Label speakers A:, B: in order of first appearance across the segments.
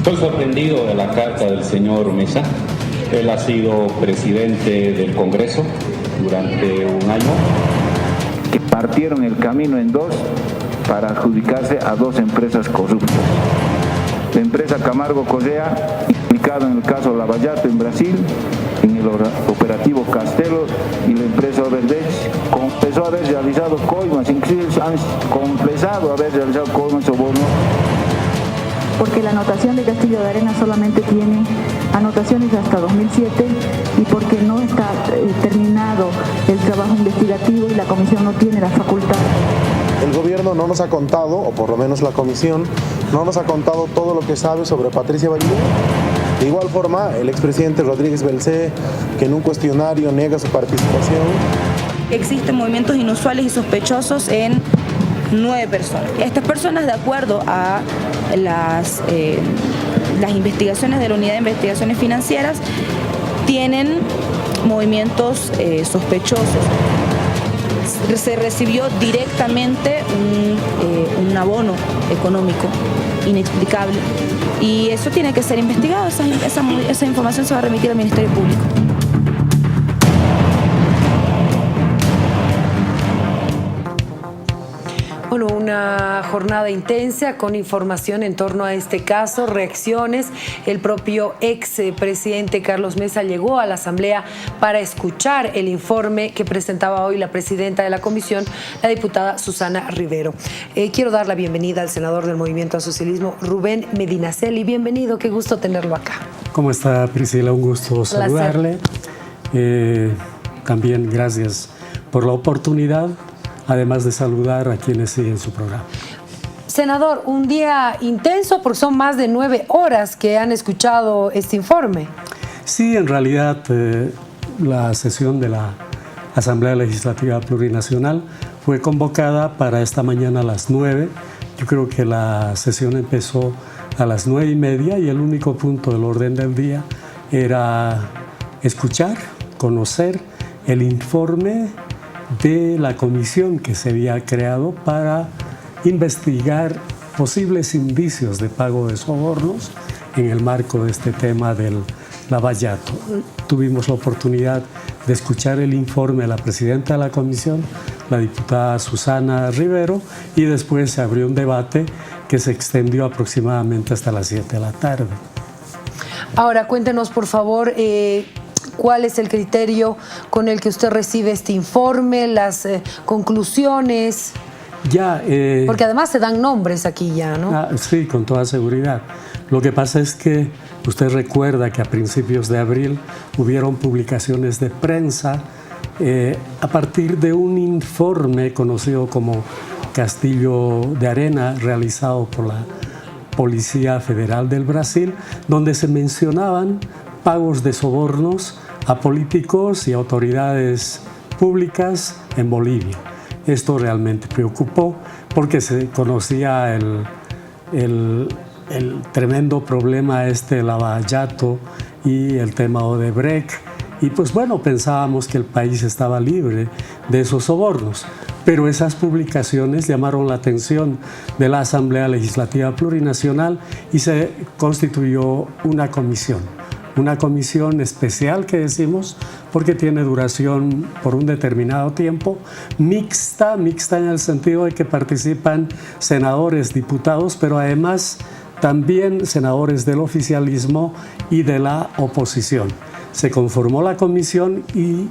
A: Estoy sorprendido de la carta del señor Mesa. Él ha sido presidente del Congreso durante un año.
B: Que partieron el camino en dos para adjudicarse a dos empresas corruptas. La empresa Camargo Correa, implicada en el caso Lava Jato en Brasil, en el operativo Castelo, y la empresa Odebrecht confesó haber realizado coimas, inclusive han confesado haber realizado coimas sobornos.
C: Porque la anotación de Castillo de Arena solamente tiene anotaciones hasta 2007 y porque no está terminado el trabajo investigativo y la comisión no tiene la facultad.
D: El gobierno no nos ha contado, o por lo menos la comisión, no nos ha contado todo lo que sabe sobre Patricia Bañuelos. De igual forma, el expresidente Rodríguez Belcé, que en un cuestionario niega su participación.
E: Existen movimientos inusuales y sospechosos en 9 personas. Estas personas, de acuerdo a las investigaciones de la Unidad de Investigaciones Financieras, tienen movimientos sospechosos. Se recibió directamente un abono económico inexplicable y eso tiene que ser investigado. Esa información se va a remitir al Ministerio Público.
F: Bueno, una jornada intensa con información en torno a este caso, reacciones. El propio expresidente Carlos Mesa llegó a la Asamblea para escuchar el informe que presentaba hoy la presidenta de la comisión, la diputada Susana Rivero. Quiero dar la bienvenida al senador del Movimiento al Socialismo, Rubén Medinaceli. Bienvenido, qué gusto tenerlo acá.
G: ¿Cómo está, Priscila? Un gusto saludarle. También gracias por la oportunidad, además de saludar a quienes siguen su programa.
F: Senador, un día intenso porque son más de 9 horas que han escuchado este informe.
G: Sí, en realidad la sesión de la Asamblea Legislativa Plurinacional fue convocada para esta mañana a las 9. Yo creo que la sesión empezó a las 9:30 y el único punto del orden del día era escuchar, conocer el informe de la comisión que se había creado para investigar posibles indicios de pago de sobornos en el marco de este tema del Lava Jato. Tuvimos la oportunidad de escuchar el informe de la presidenta de la comisión, la diputada Susana Rivero, y después se abrió un debate que se extendió aproximadamente hasta las 7 de la tarde.
F: Ahora, cuéntenos, por favor, ¿cuál es el criterio con el que usted recibe este informe, las conclusiones? Porque además se dan nombres aquí ya, ¿no?
G: Sí, con toda seguridad. Lo que pasa es que usted recuerda que a principios de abril hubieron publicaciones de prensa a partir de un informe conocido como Castillo de Arena, realizado por la Policía Federal del Brasil, donde se mencionaban pagos de sobornos a políticos y autoridades públicas en Bolivia. Esto realmente preocupó porque se conocía el tremendo problema Lava Jato y el tema Odebrecht, y pues bueno, pensábamos que el país estaba libre de esos sobornos, pero esas publicaciones llamaron la atención de la Asamblea Legislativa Plurinacional y se constituyó una comisión especial que decimos porque tiene duración por un determinado tiempo, mixta en el sentido de que participan senadores, diputados, pero además también senadores del oficialismo y de la oposición. Se conformó la comisión y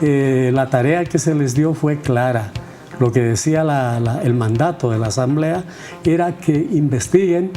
G: la tarea que se les dio fue clara. Lo que decía el mandato de la Asamblea era que investiguen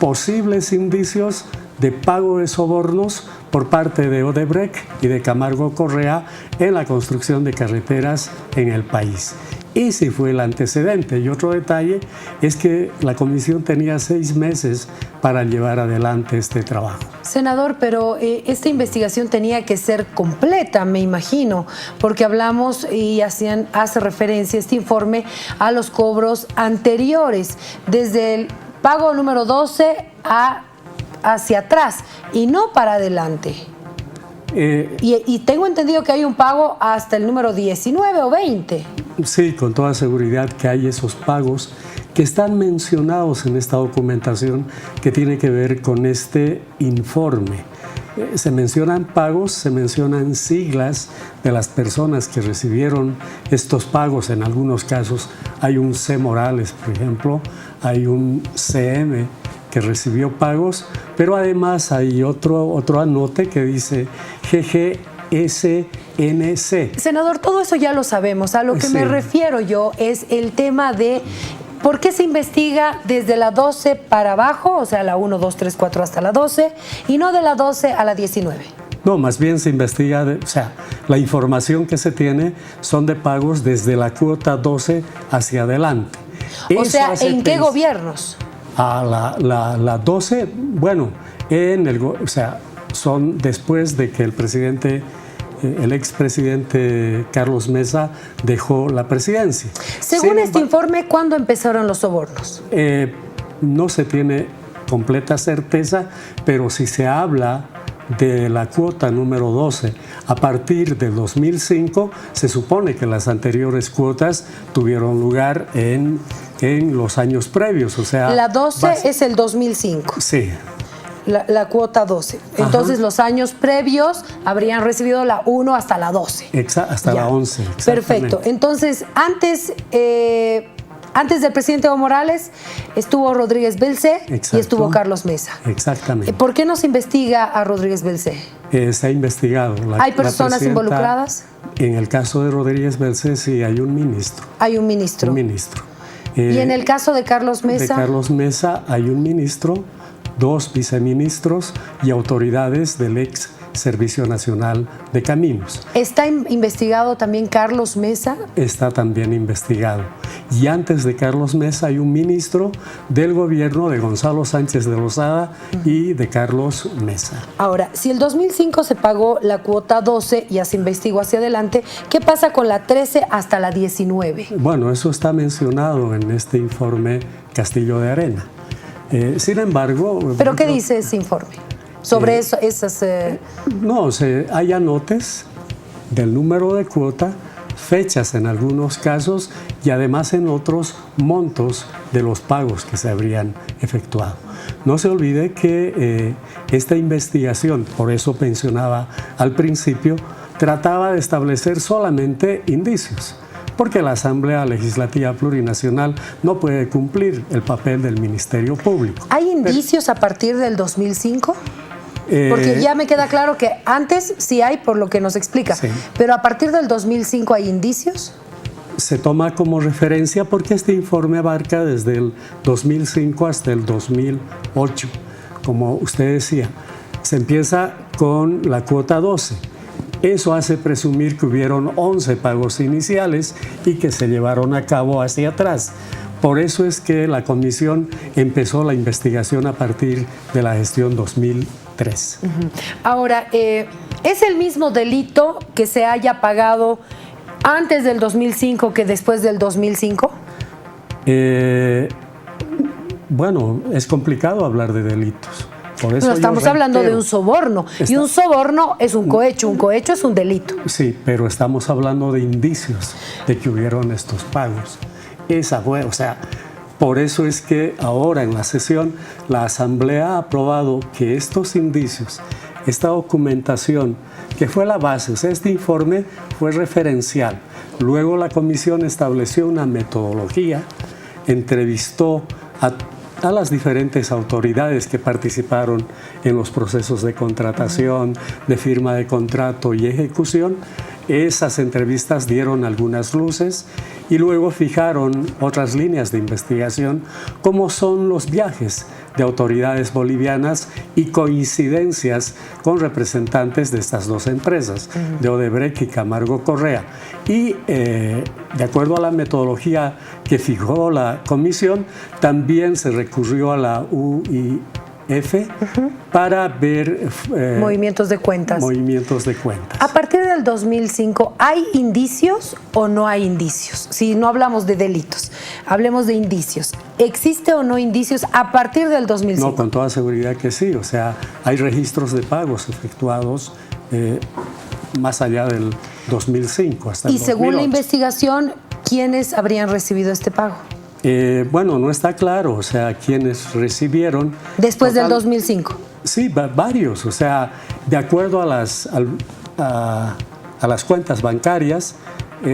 G: posibles indicios de pago de sobornos por parte de Odebrecht y de Camargo Correa en la construcción de carreteras en el país. Ese fue el antecedente. Y otro detalle es que la comisión tenía 6 meses para llevar adelante este trabajo.
F: Senador, pero esta investigación tenía que ser completa, me imagino, porque hablamos y hace referencia este informe a los cobros anteriores, desde el pago número 12 hacia atrás y no para adelante. Y tengo entendido que hay un pago hasta el número 19 o 20.
G: Sí, con toda seguridad que hay esos pagos que están mencionados en esta documentación que tiene que ver con este informe. Se mencionan pagos, se mencionan siglas de las personas que recibieron estos pagos. En algunos casos hay un C. Morales, por ejemplo, hay un CM que recibió pagos, pero además hay otro anote que dice GGSNC.
F: Senador, todo eso ya lo sabemos. A lo que me refiero yo es el tema de ¿por qué se investiga desde la 12 para abajo, o sea, la 1, 2, 3, 4 hasta la 12, y no de la 12 a la 19?
G: No, más bien se investiga, o sea, la información que se tiene son de pagos desde la cuota 12 hacia adelante.
F: O sea, ¿en qué gobiernos?
G: La 12, bueno, o sea, son después de que el expresidente Carlos Mesa dejó la presidencia.
F: Según este informe, ¿cuándo empezaron los sobornos?
G: No se tiene completa certeza, pero si se habla de la cuota número 12 a partir del 2005, se supone que las anteriores cuotas tuvieron lugar en los años previos. O sea, la 12
F: es el 2005.
G: Sí.
F: La cuota 12. Entonces, ajá, los años previos habrían recibido la 1 hasta la 12.
G: Hasta la 11.
F: Perfecto. Entonces, antes del presidente Evo Morales estuvo Rodríguez Belcé. Exacto. Y estuvo Carlos Mesa.
G: Exactamente.
F: ¿Por qué no se investiga a Rodríguez Belcé?
G: Se ha investigado.
F: ¿Hay personas involucradas?
G: En el caso de Rodríguez Belcé sí hay un ministro.
F: Hay un ministro.
G: Un ministro.
F: ¿Y en el caso de Carlos Mesa?
G: De Carlos Mesa hay un ministro, 2 viceministros y autoridades del ex Servicio Nacional de Caminos.
F: ¿Está investigado también Carlos Mesa?
G: Está también investigado. Y antes de Carlos Mesa hay un ministro del gobierno de Gonzalo Sánchez de Lozada y de Carlos Mesa.
F: Ahora, si el 2005 se pagó la cuota 12 y ya se investigó hacia adelante, ¿qué pasa con la 13 hasta la 19?
G: Bueno, eso está mencionado en este informe Castillo de Arena. Sin embargo...
F: ¿Pero qué dice ese informe sobre esas...?
G: No, hay anotes del número de cuota, fechas en algunos casos y además en otros montos de los pagos que se habrían efectuado. No se olvide que esta investigación, por eso mencionaba al principio, trataba de establecer solamente indicios, porque la Asamblea Legislativa Plurinacional no puede cumplir el papel del Ministerio Público.
F: ¿Hay indicios a partir del 2005? Porque ya me queda claro que antes sí hay, por lo que nos explica, sí. Pero a partir del 2005 ¿hay indicios?
G: Se toma como referencia porque este informe abarca desde el 2005 hasta el 2008. Como usted decía, se empieza con la cuota 12. Eso hace presumir que hubieron 11 pagos iniciales y que se llevaron a cabo hacia atrás. Por eso es que la comisión empezó la investigación a partir de la gestión 2003.
F: Ahora, ¿es el mismo delito que se haya pagado antes del 2005 que después del 2005?
G: Bueno, es complicado hablar de delitos. Por eso
F: estamos hablando de un soborno, y un soborno es un cohecho es un delito.
G: Sí, pero estamos hablando de indicios de que hubieron estos pagos. Esa fue, o sea, por eso es que ahora en la sesión la Asamblea ha aprobado que estos indicios, esta documentación, que fue la base, o sea, este informe fue referencial. Luego la comisión estableció una metodología, entrevistó a las diferentes autoridades que participaron en los procesos de contratación, de firma de contrato y ejecución. Esas entrevistas dieron algunas luces y luego fijaron otras líneas de investigación, como son los viajes de autoridades bolivianas y coincidencias con representantes de estas dos empresas, de Odebrecht y Camargo Correa. Y de acuerdo a la metodología que fijó la comisión, también se recurrió a la UIF para ver
F: movimientos de cuentas.
G: Movimientos de cuentas.
F: A partir del 2005, ¿hay indicios o no hay indicios? Si no hablamos de delitos, hablemos de indicios. ¿Existe o no indicios a partir del 2005?
G: No, con toda seguridad que sí. O sea, hay registros de pagos efectuados más allá del 2005 hasta el 2008.
F: Y según la investigación, ¿quiénes habrían recibido este pago?
G: Bueno, no está claro, o sea, quienes recibieron...
F: Después del 2005.
G: Sí, varios, o sea, de acuerdo a las cuentas bancarias,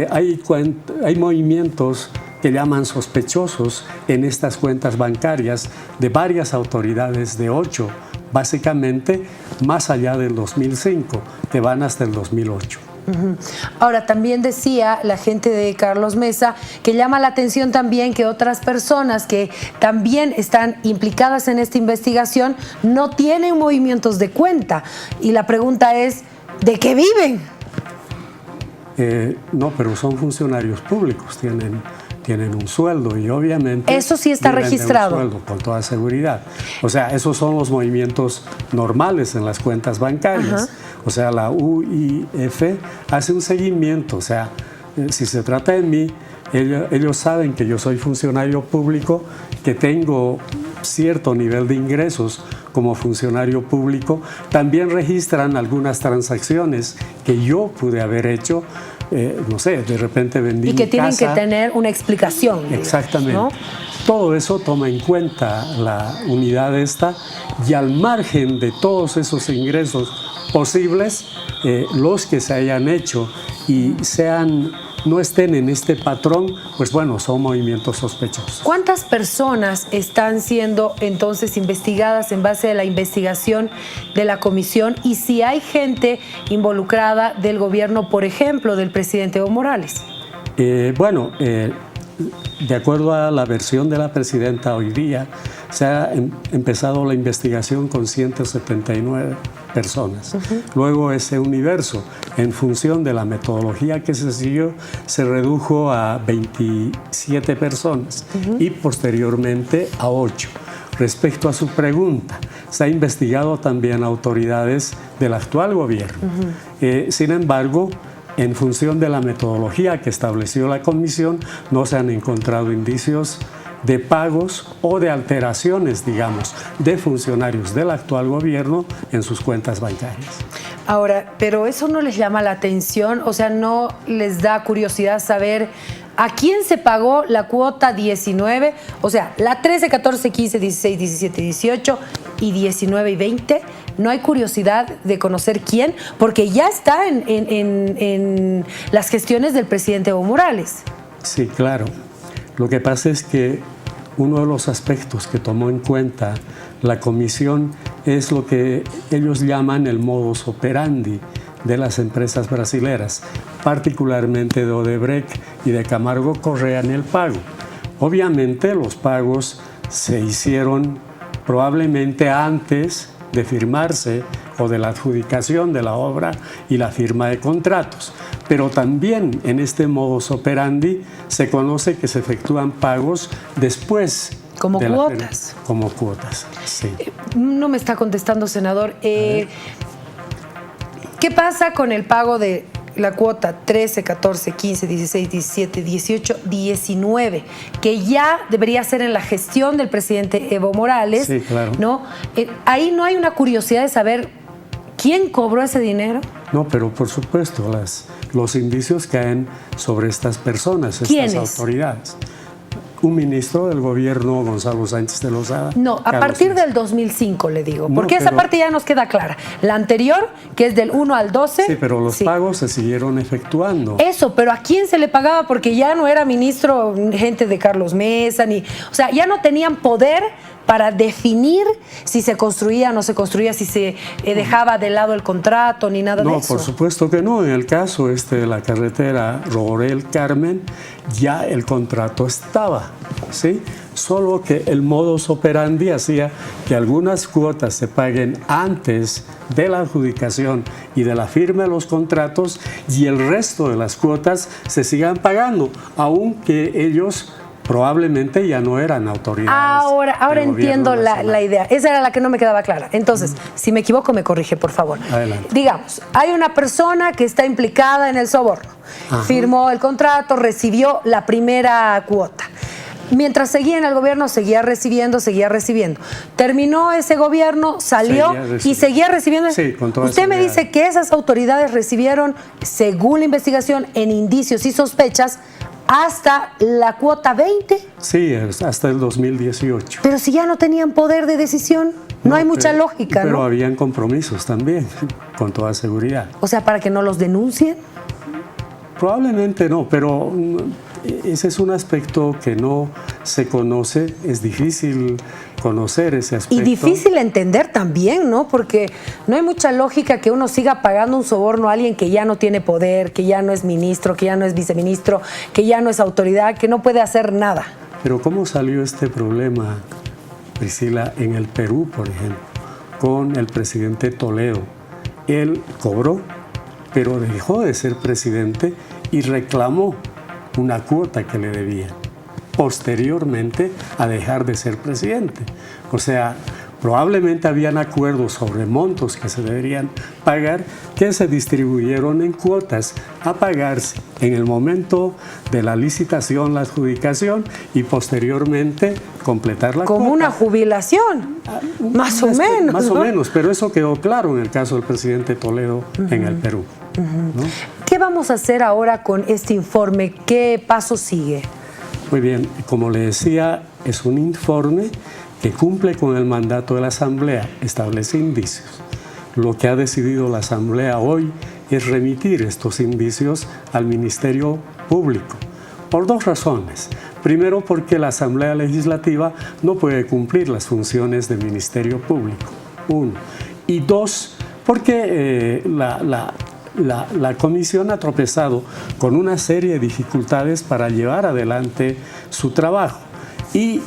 G: hay movimientos que llaman sospechosos en estas cuentas bancarias de varias autoridades, de 8, básicamente más allá del 2005, que van hasta el 2008.
F: Ahora, también decía la gente de Carlos Mesa que llama la atención también que otras personas que también están implicadas en esta investigación no tienen movimientos de cuenta. Y la pregunta es, ¿de qué viven?
G: No, pero son funcionarios públicos, tienen un sueldo y obviamente...
F: Eso sí está registrado.
G: Un sueldo, con toda seguridad. O sea, esos son los movimientos normales en las cuentas bancarias. O sea, la UIF hace un seguimiento. O sea, si se trata de mí, ellos saben que yo soy funcionario público, que tengo cierto nivel de ingresos como funcionario público. También registran algunas transacciones que yo pude haber hecho. No sé, de repente vendí
F: y que
G: mi
F: tienen
G: casa.
F: que tener una explicación.
G: Exactamente.
F: Digamos, ¿no?
G: Todo eso toma en cuenta la unidad esta, y al margen de todos esos ingresos posibles, los que se hayan hecho y no estén en este patrón, pues bueno, son movimientos sospechosos.
F: ¿Cuántas personas están siendo entonces investigadas en base a la investigación de la comisión? Y si hay gente involucrada del gobierno, por ejemplo, del presidente Evo Morales.
G: De acuerdo a la versión de la presidenta hoy día, se ha empezado la investigación con 179 personas. Luego ese universo, en función de la metodología que se siguió, se redujo a 27 personas y posteriormente a 8. Respecto a su pregunta, se ha investigado también a autoridades del actual gobierno. Sin embargo, en función de la metodología que estableció la comisión, no se han encontrado indicios de pagos o de alteraciones, digamos, de funcionarios del actual gobierno en sus cuentas bancarias.
F: Ahora, pero eso no les llama la atención, o sea, no les da curiosidad saber a quién se pagó la cuota 19, o sea, la 13, 14, 15, 16, 17, 18 y 19 y 20. No hay curiosidad de conocer quién, porque ya está en las gestiones del presidente Evo Morales.
G: Sí, claro. Lo que pasa es que uno de los aspectos que tomó en cuenta la comisión es lo que ellos llaman el modus operandi de las empresas brasileras, particularmente de Odebrecht y de Camargo Correa en el pago. Obviamente los pagos se hicieron probablemente antes de firmarse o de la adjudicación de la obra y la firma de contratos. Pero también en este modus operandi se conoce que se efectúan pagos después.
F: Como cuotas.
G: Como cuotas, sí.
F: No me está contestando, senador. ¿Qué pasa con el pago de la cuota 13, 14, 15, 16, 17, 18, 19, que ya debería ser en la gestión del presidente Evo Morales?
G: Sí, claro.
F: ¿No? Ahí no hay una curiosidad de saber quién cobró ese dinero.
G: No, pero por supuesto, los indicios caen sobre estas personas,
F: ¿quiénes?
G: estas autoridades. Un ministro del gobierno, Gonzalo Sánchez de Lozada.
F: No, a partir del 2005 le digo, porque esa parte ya nos queda clara. La anterior, que es del 1 al 12.
G: Sí, pero los pagos se siguieron efectuando.
F: Eso, pero ¿a quién se le pagaba? Porque ya no era ministro gente de Carlos Mesa, o sea, ya no tenían poder para definir si se construía o no se construía, si se dejaba de lado el contrato, ni nada de eso.
G: No, por supuesto que no. En el caso de la carretera Rogorel Carmen, ya el contrato estaba, ¿sí? Solo que el modus operandi hacía que algunas cuotas se paguen antes de la adjudicación y de la firma de los contratos, y el resto de las cuotas se sigan pagando, aunque ellos probablemente ya no eran autoridades.
F: Ahora entiendo la idea. Esa era la que no me quedaba clara. Entonces, si me equivoco, me corrige, por favor.
G: Adelante.
F: Digamos, hay una persona que está implicada en el soborno. Firmó el contrato, recibió la primera cuota. Mientras seguía en el gobierno, seguía recibiendo. Terminó ese gobierno, salió y seguía recibiendo.
G: Sí, con toda
F: Usted me dice que esas autoridades recibieron, según la investigación, en indicios y sospechas, hasta la cuota 20.
G: Sí, hasta el 2018.
F: Pero si ya no tenían poder de decisión, no hay mucha lógica, ¿no?
G: Pero habían compromisos también, con toda seguridad.
F: O sea, para que no los denuncien.
G: Probablemente no, pero ese es un aspecto que no se conoce, es difícil conocer ese aspecto.
F: Y difícil entender también, ¿no? Porque no hay mucha lógica que uno siga pagando un soborno a alguien que ya no tiene poder, que ya no es ministro, que ya no es viceministro, que ya no es autoridad, que no puede hacer nada.
G: Pero ¿cómo salió este problema, Priscila, en el Perú, por ejemplo, con el presidente Toledo? Él cobró, pero dejó de ser presidente y reclamó una cuota que le debían, posteriormente a dejar de ser presidente. O sea, probablemente habían acuerdos sobre montos que se deberían pagar que se distribuyeron en cuotas a pagarse en el momento de la licitación, la adjudicación y posteriormente completar la cuota.
F: Como una jubilación, más o menos.
G: Más o menos, pero eso quedó claro en el caso del presidente Toledo en el Perú. ¿No?
F: ¿Qué vamos a hacer ahora con este informe? ¿Qué paso sigue?
G: Muy bien, como le decía, es un informe que cumple con el mandato de la Asamblea, establece indicios. Lo que ha decidido la Asamblea hoy es remitir estos indicios al Ministerio Público, por dos razones. Primero, porque la Asamblea Legislativa no puede cumplir las funciones del Ministerio Público, uno. Y dos, porque la Comisión ha tropezado con una serie de dificultades para llevar adelante su trabajo. Y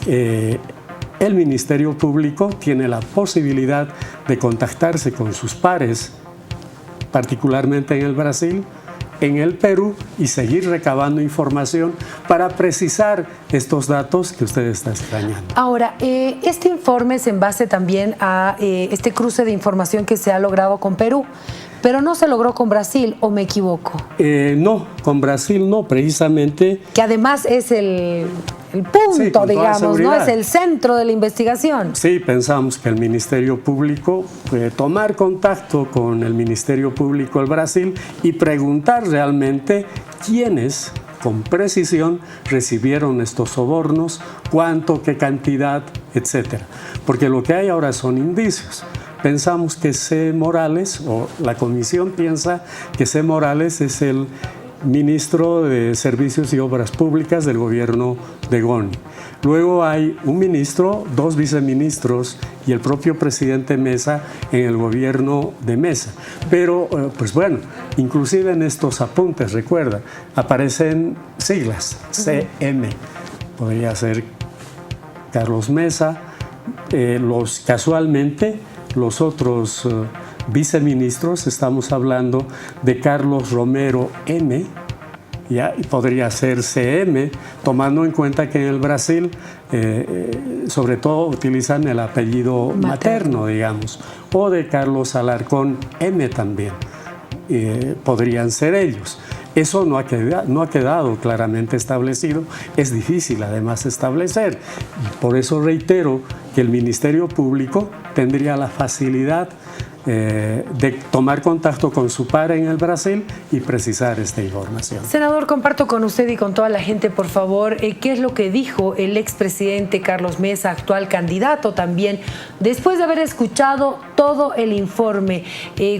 G: el Ministerio Público tiene la posibilidad de contactarse con sus pares, particularmente en el Brasil, en el Perú, y seguir recabando información para precisar estos datos que usted está extrañando.
F: Ahora, este informe es en base también a este cruce de información que se ha logrado con Perú, pero no se logró con Brasil, ¿o me equivoco?
G: No, con Brasil no, precisamente.
F: Que además es el punto, sí, digamos, ¿no? Es el centro de la investigación.
G: Sí, pensamos que el Ministerio Público puede tomar contacto con el Ministerio Público del Brasil y preguntar realmente quiénes, con precisión, recibieron estos sobornos, cuánto, qué cantidad, etcétera. Porque lo que hay ahora son indicios. Pensamos que C. Morales, o la comisión piensa que C. Morales es el ministro de Servicios y Obras Públicas del gobierno de Goni. Luego hay un ministro, dos viceministros y el propio presidente Mesa en el gobierno de Mesa. Pero, pues bueno, inclusive en estos apuntes, recuerda, aparecen siglas, CM. Podría ser Carlos Mesa. Casualmente, los otros viceministros, estamos hablando de Carlos Romero M, ¿ya? Y podría ser CM, tomando en cuenta que en el Brasil sobre todo utilizan el apellido materno, digamos, o de Carlos Alarcón M también, podrían ser ellos. Eso no ha quedado claramente establecido, es difícil además establecer. Por eso reitero que el Ministerio Público tendría la facilidad de tomar contacto con su par en el Brasil y precisar esta información.
F: Senador, comparto con usted y con toda la gente, por favor, qué es lo que dijo el expresidente Carlos Mesa, actual candidato también, después de haber escuchado todo el informe.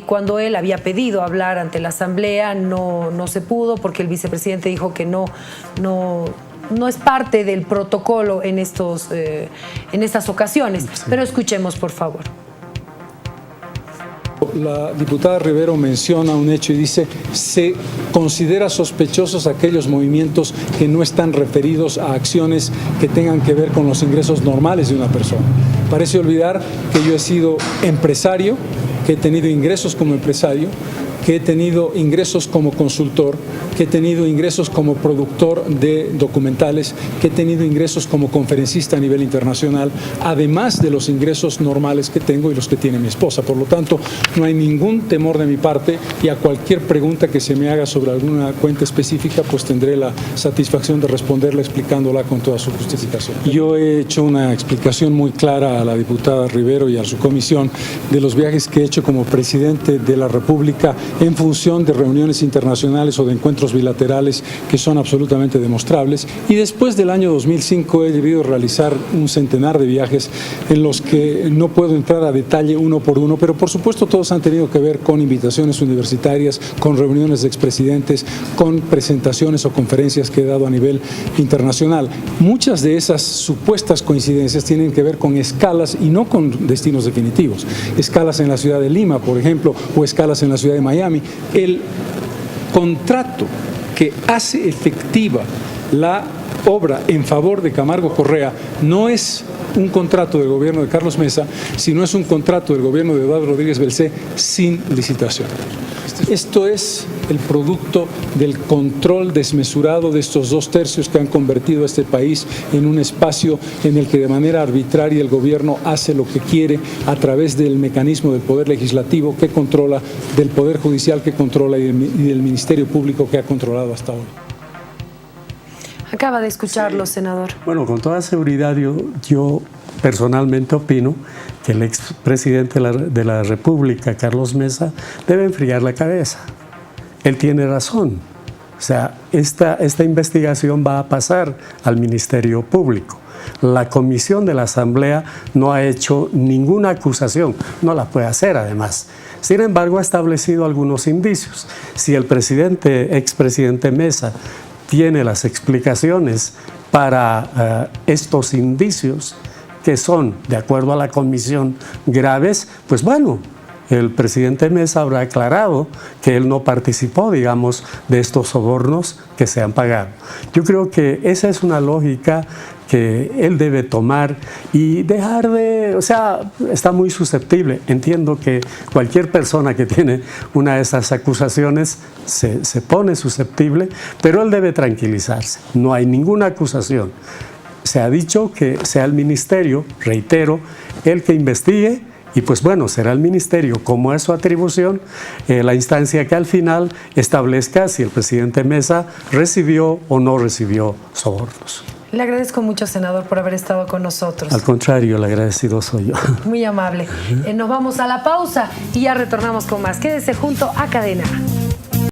F: Cuando él había pedido hablar ante la Asamblea, no se pudo porque el vicepresidente dijo que no es parte del protocolo en estas ocasiones. Sí. Pero escuchemos, por favor.
H: La diputada Rivero menciona un hecho y dice: se considera sospechosos aquellos movimientos que no están referidos a acciones que tengan que ver con los ingresos normales de una persona. Parece olvidar que yo he sido empresario, que he tenido ingresos como empresario, que he tenido ingresos como consultor, que he tenido ingresos como productor de documentales, que he tenido ingresos como conferencista a nivel internacional, además de los ingresos normales que tengo y los que tiene mi esposa. Por lo tanto, no hay ningún temor de mi parte, y a cualquier pregunta que se me haga sobre alguna cuenta específica, pues tendré la satisfacción de responderla explicándola con toda su justificación. Yo he hecho una explicación muy clara a la diputada Rivero y a su comisión de los viajes que he hecho como presidente de la República en función de reuniones internacionales o de encuentros bilaterales que son absolutamente demostrables. Y después del año 2005 he debido realizar un centenar de viajes en los que no puedo entrar a detalle uno por uno, pero por supuesto todos han tenido que ver con invitaciones universitarias, con reuniones de expresidentes, con presentaciones o conferencias que he dado a nivel internacional. Muchas de esas supuestas coincidencias tienen que ver con escalas y no con destinos definitivos. Escalas en la ciudad de Lima, por ejemplo, o escalas en la ciudad de Miami. El contrato que hace efectiva la obra en favor de Camargo Correa no es un contrato del gobierno de Carlos Mesa, sino es un contrato del gobierno de Eduardo Rodríguez Belcé sin licitación. Esto es el producto del control desmesurado de estos 2/3 que han convertido a este país en un espacio en el que de manera arbitraria el gobierno hace lo que quiere a través del mecanismo del Poder Legislativo que controla, del Poder Judicial que controla y del Ministerio Público que ha controlado hasta hoy.
F: Acaba de escucharlo, senador.
G: Bueno, con toda seguridad yo personalmente opino que el expresidente de la República, Carlos Mesa, debe enfriar la cabeza. Él tiene razón. O sea, esta investigación va a pasar al Ministerio Público. La comisión de la Asamblea no ha hecho ninguna acusación, no la puede hacer además. Sin embargo, ha establecido algunos indicios. Si el expresidente Mesa tiene las explicaciones para estos indicios, que son, de acuerdo a la comisión, graves, pues bueno, el presidente Mesa habrá aclarado que él no participó, digamos, de estos sobornos que se han pagado. Yo creo que esa es una lógica que él debe tomar y dejar de, o sea, está muy susceptible. Entiendo que cualquier persona que tiene una de esas acusaciones se pone susceptible, pero él debe tranquilizarse. No hay ninguna acusación. Se ha dicho que sea el ministerio, reitero, el que investigue. Y pues bueno, será el ministerio, como es su atribución, la instancia que al final establezca si el presidente Mesa recibió o no recibió sobornos.
F: Le agradezco mucho, senador, por haber estado con nosotros.
G: Al contrario, el agradecido soy yo.
F: Muy amable. Nos vamos a la pausa y ya retornamos con más. Quédese junto a Cadena.